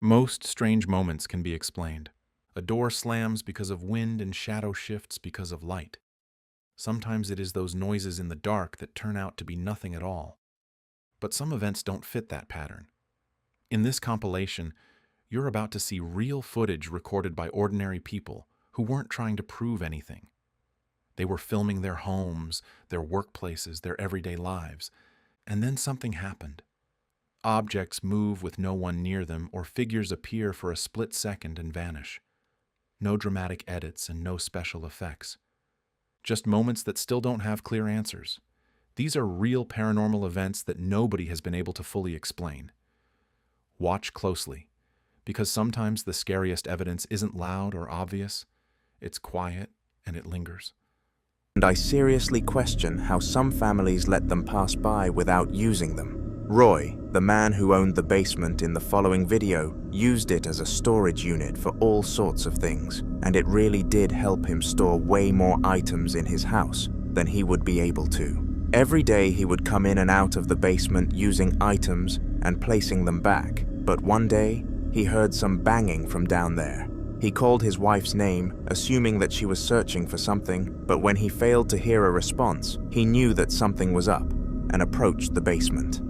Most strange moments can be explained. A door slams because of wind and shadow shifts because of light. Sometimes it is those noises in the dark that turn out to be nothing at all. But some events don't fit that pattern. In this compilation, you're about to see real footage recorded by ordinary people who weren't trying to prove anything. They were filming their homes, their workplaces, their everyday lives. And then something happened. Objects move with no one near them, or figures appear for a split second and vanish. No dramatic edits and no special effects. Just moments that still don't have clear answers. These are real paranormal events that nobody has been able to fully explain. Watch closely, because sometimes the scariest evidence isn't loud or obvious. It's quiet and it lingers. And I seriously question how some families let them pass by without using them. Roy, the man who owned the basement in the following video, used it as a storage unit for all sorts of things, and it really did help him store way more items in his house than he would be able to. Every day he would come in and out of the basement using items and placing them back, but one day he heard some banging from down there. He called his wife's name, assuming that she was searching for something, but when he failed to hear a response, he knew that something was up and approached the basement.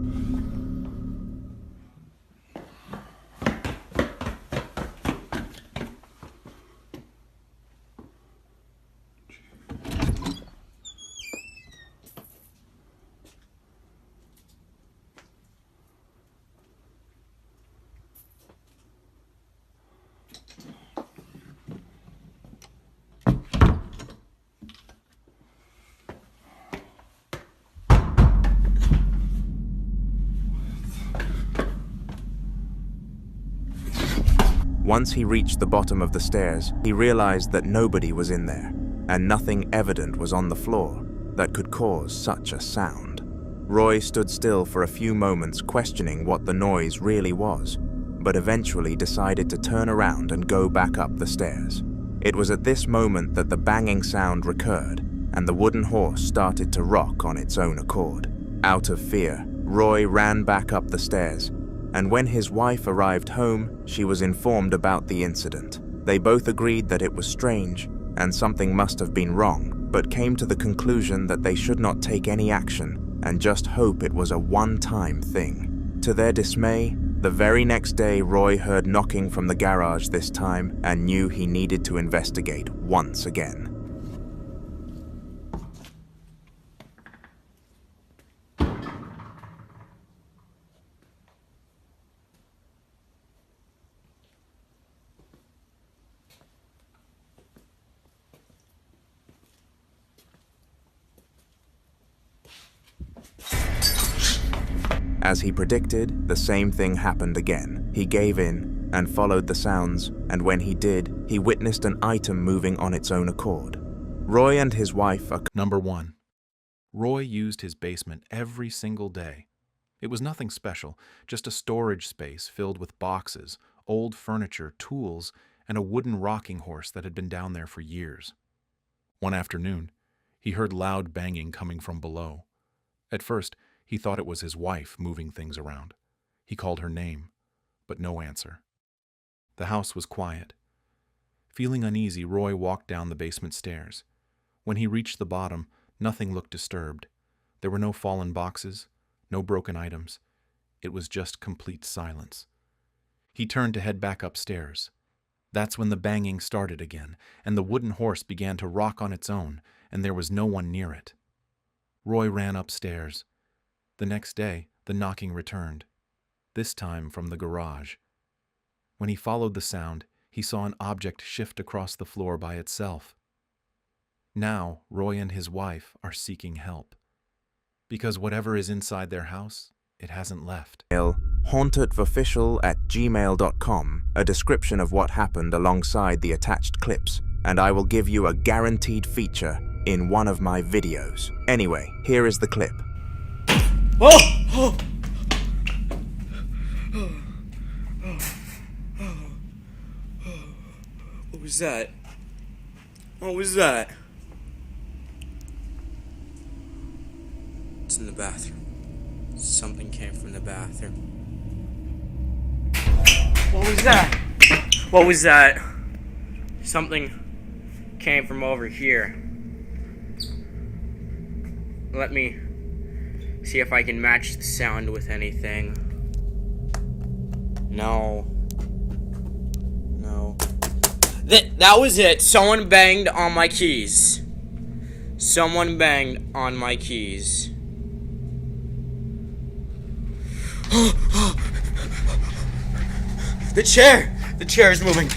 Once he reached the bottom of the stairs, he realized that nobody was in there, and nothing evident was on the floor that could cause such a sound. Roy stood still for a few moments, questioning what the noise really was, but eventually decided to turn around and go back up the stairs. It was at this moment that the banging sound recurred, and the wooden horse started to rock on its own accord. Out of fear, Roy ran back up the stairs, and when his wife arrived home, she was informed about the incident. They both agreed that it was strange and something must have been wrong, but came to the conclusion that they should not take any action and just hope it was a one-time thing. To their dismay, the very next day Roy heard knocking from the garage this time and knew he needed to investigate once again. As he predicted, the same thing happened again. He gave in and followed the sounds, and when he did, he witnessed an item moving on its own accord. Roy and his wife are... Number 1. Roy used his basement every single day. It was nothing special, just a storage space filled with boxes, old furniture, tools, and a wooden rocking horse that had been down there for years. One afternoon, he heard loud banging coming from below. At first, he thought it was his wife moving things around. He called her name, but no answer. The house was quiet. Feeling uneasy, Roy walked down the basement stairs. When he reached the bottom, nothing looked disturbed. There were no fallen boxes, no broken items. It was just complete silence. He turned to head back upstairs. That's when the banging started again, and the wooden horse began to rock on its own, and there was no one near it. Roy ran upstairs. The next day, the knocking returned, this time from the garage. When he followed the sound, he saw an object shift across the floor by itself. Now, Roy and his wife are seeking help, because whatever is inside their house, it hasn't left. hauntedofficial@gmail.com, a description of what happened alongside the attached clips, and I will give you a guaranteed feature in one of my videos. Anyway, here is the clip. Oh! What was that? What was that? It's in the bathroom. Something came from the bathroom. What was that? What was that? Something came from over here. Let me see if I can match the sound with anything. No. That was it. Someone banged on my keys. Someone banged on my keys. The chair! The chair is moving.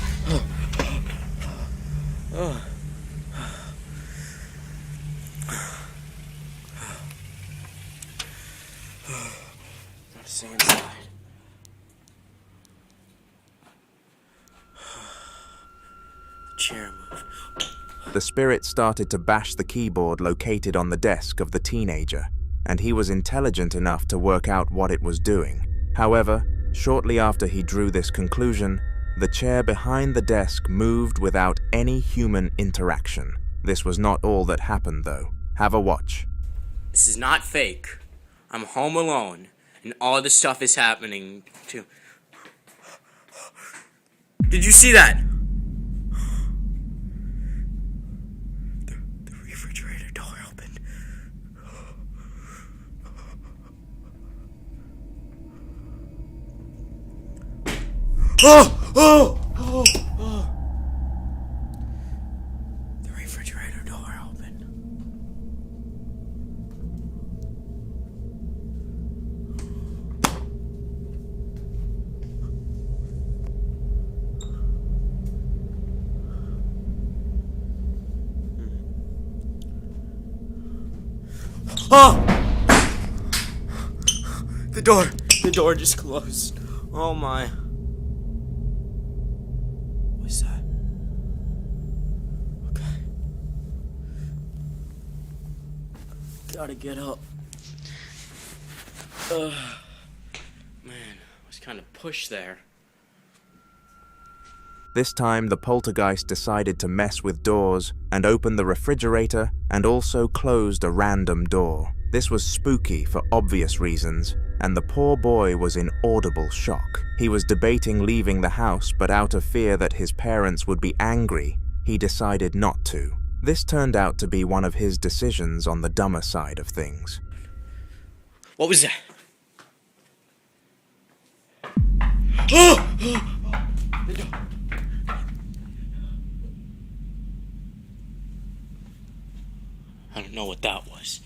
Gotta stay inside. The chair moved. The spirit started to bash the keyboard located on the desk of the teenager, and he was intelligent enough to work out what it was doing. However, shortly after he drew this conclusion, the chair behind the desk moved without any human interaction. This was not all that happened, though. Have a watch. This is not fake. I'm home alone, and all this stuff is happening too. Did you see that? The refrigerator door opened. The refrigerator door opened. The door just closed. Oh my. What's that? Okay. Gotta get up. Man, I was kind of pushed there. This time, the poltergeist decided to mess with doors and opened the refrigerator and also closed a random door. This was spooky for obvious reasons, and the poor boy was in audible shock. He was debating leaving the house, but out of fear that his parents would be angry, he decided not to. This turned out to be one of his decisions on the dumber side of things. What was that? The door. I don't know what that was.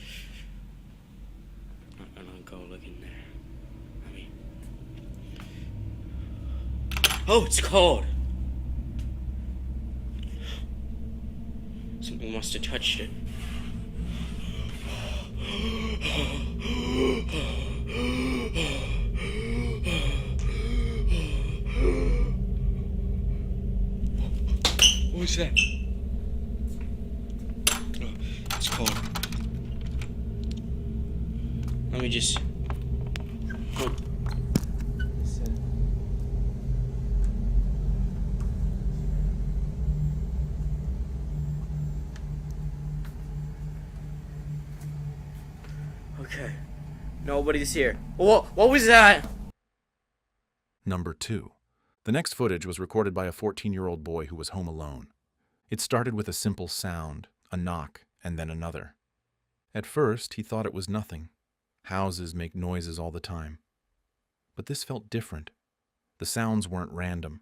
I'm gonna go look in there. Oh, it's cold. Something must have touched it. What was that? It's cold. Let me just... Okay. Nobody's here. What was that? Number 2. The next footage was recorded by a 14-year-old boy who was home alone. It started with a simple sound, a knock, and then another. At first, he thought it was nothing. Houses make noises all the time. But this felt different. The sounds weren't random.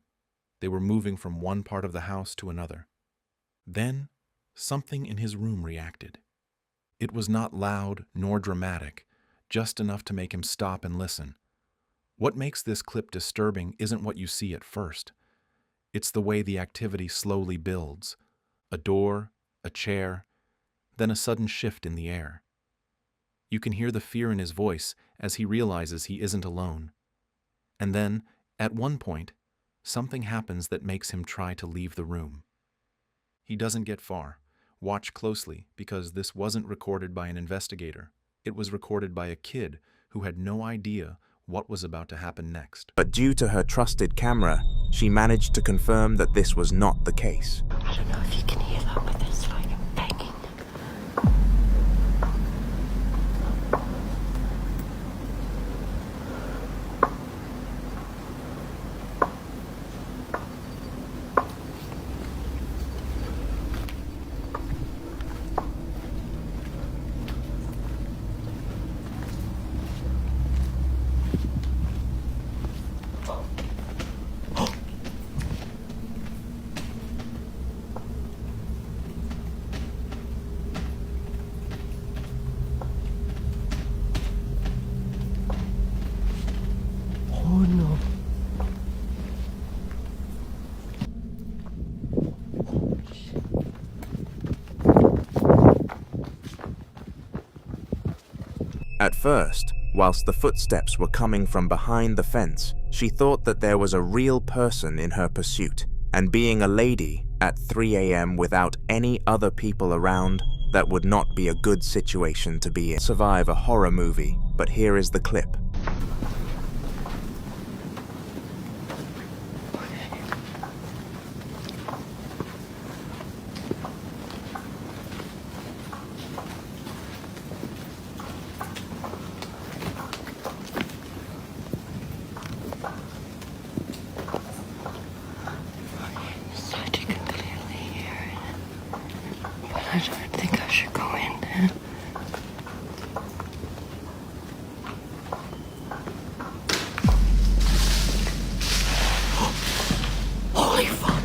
They were moving from one part of the house to another. Then, something in his room reacted. It was not loud nor dramatic, just enough to make him stop and listen. What makes this clip disturbing isn't what you see at first. It's the way the activity slowly builds. A door, a chair, then a sudden shift in the air. You can hear the fear in his voice as he realizes he isn't alone. And then, at one point, something happens that makes him try to leave the room. He doesn't get far. Watch closely, because this wasn't recorded by an investigator. It was recorded by a kid who had no idea what was about to happen next. But due to her trusted camera, she managed to confirm that this was not the case. I don't know if you can hear that, but there's like a banging. At first, whilst the footsteps were coming from behind the fence, she thought that there was a real person in her pursuit, and being a lady at 3 a.m. without any other people around, that would not be a good situation to be in. Survive a horror movie, but here is the clip. So you can clearly hear it. But I don't think I should go in there. Holy fuck.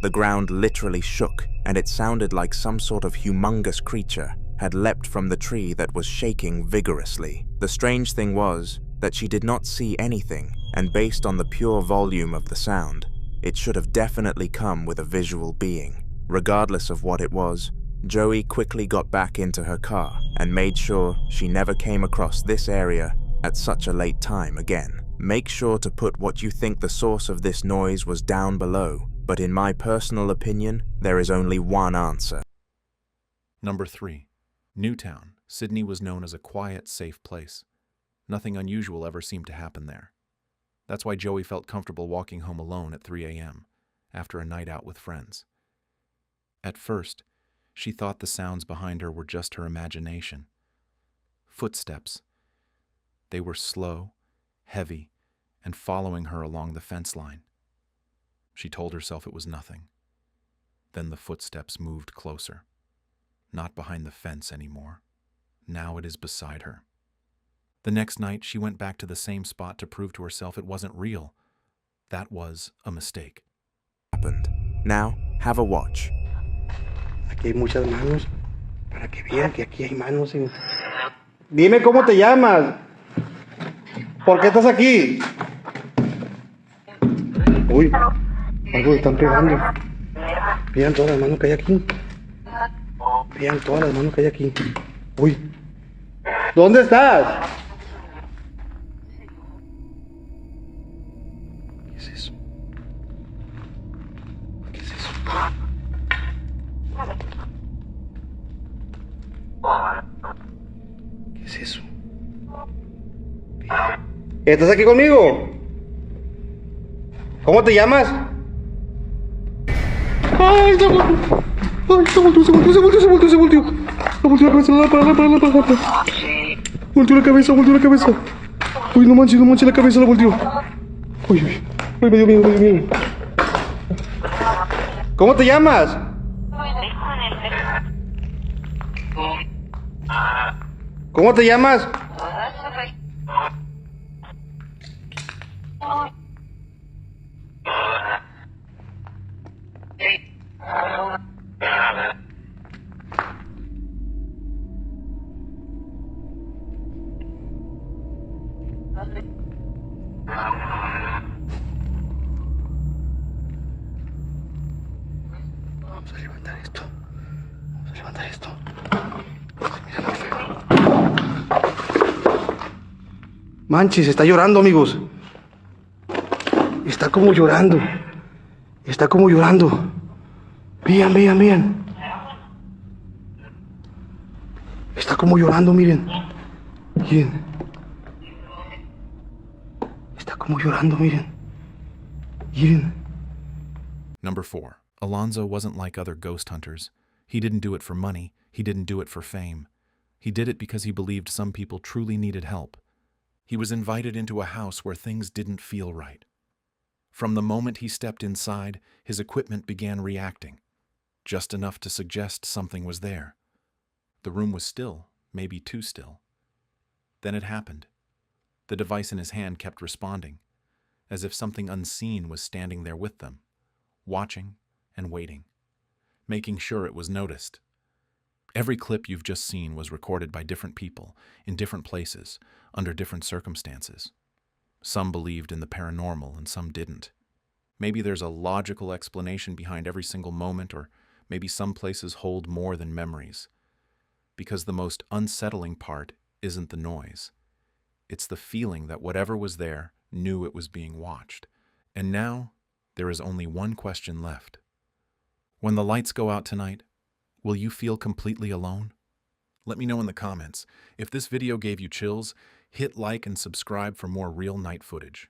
The ground literally shook, and it sounded like some sort of humongous creature had leapt from the tree that was shaking vigorously. The strange thing was that she did not see anything, and based on the pure volume of the sound, it should have definitely come with a visual being. Regardless of what it was, Joey quickly got back into her car and made sure she never came across this area at such a late time again. Make sure to put what you think the source of this noise was down below, but in my personal opinion, there is only one answer. Number 3. Newtown, Sydney was known as a quiet, safe place. Nothing unusual ever seemed to happen there. That's why Joey felt comfortable walking home alone at 3 a.m. after a night out with friends. At first, she thought the sounds behind her were just her imagination. Footsteps. They were slow, heavy, and following her along the fence line. She told herself it was nothing. Then the footsteps moved closer. Not behind the fence anymore. Now it is beside her. The next night, she went back to the same spot to prove to herself it wasn't real. That was a mistake. Happened. Now, have a watch. Aquí hay muchas manos, para que vean que aquí hay manos. Dime cómo te llamas. ¿Por qué estás aquí? Uy, algo están pegando. Vean todas las manos que hay aquí. Vean todas las manos que hay aquí. Uy, ¿dónde estás? ¿Qué es eso? ¿Qué es eso? ¿Qué es eso? ¿Estás aquí conmigo? ¿Cómo te llamas? ¡Ay, está volteó! ¡Ay, se volteó! ¡Se volteó la cabeza! Para. Volteó la cabeza. Uy, no manches, la cabeza la volteó. Uy, me dio miedo. ¿Cómo te llamas? ¿Cómo te llamas? Vamos a levantar esto. Mira lo feo. Manches, está llorando, amigos. Está como llorando. Vean. Está como llorando, miren. Está como llorando, miren. Number 4. Alonzo wasn't like other ghost hunters. He didn't do it for money. He didn't do it for fame. He did it because he believed some people truly needed help. He was invited into a house where things didn't feel right. From the moment he stepped inside, his equipment began reacting, just enough to suggest something was there. The room was still, maybe too still. Then it happened. The device in his hand kept responding, as if something unseen was standing there with them, watching and waiting, making sure it was noticed. Every clip you've just seen was recorded by different people, in different places, under different circumstances. Some believed in the paranormal and some didn't. Maybe there's a logical explanation behind every single moment, or maybe some places hold more than memories. Because the most unsettling part isn't the noise. It's the feeling that whatever was there knew it was being watched. And now, there is only one question left. When the lights go out tonight, will you feel completely alone? Let me know in the comments. If this video gave you chills, hit like and subscribe for more real night footage.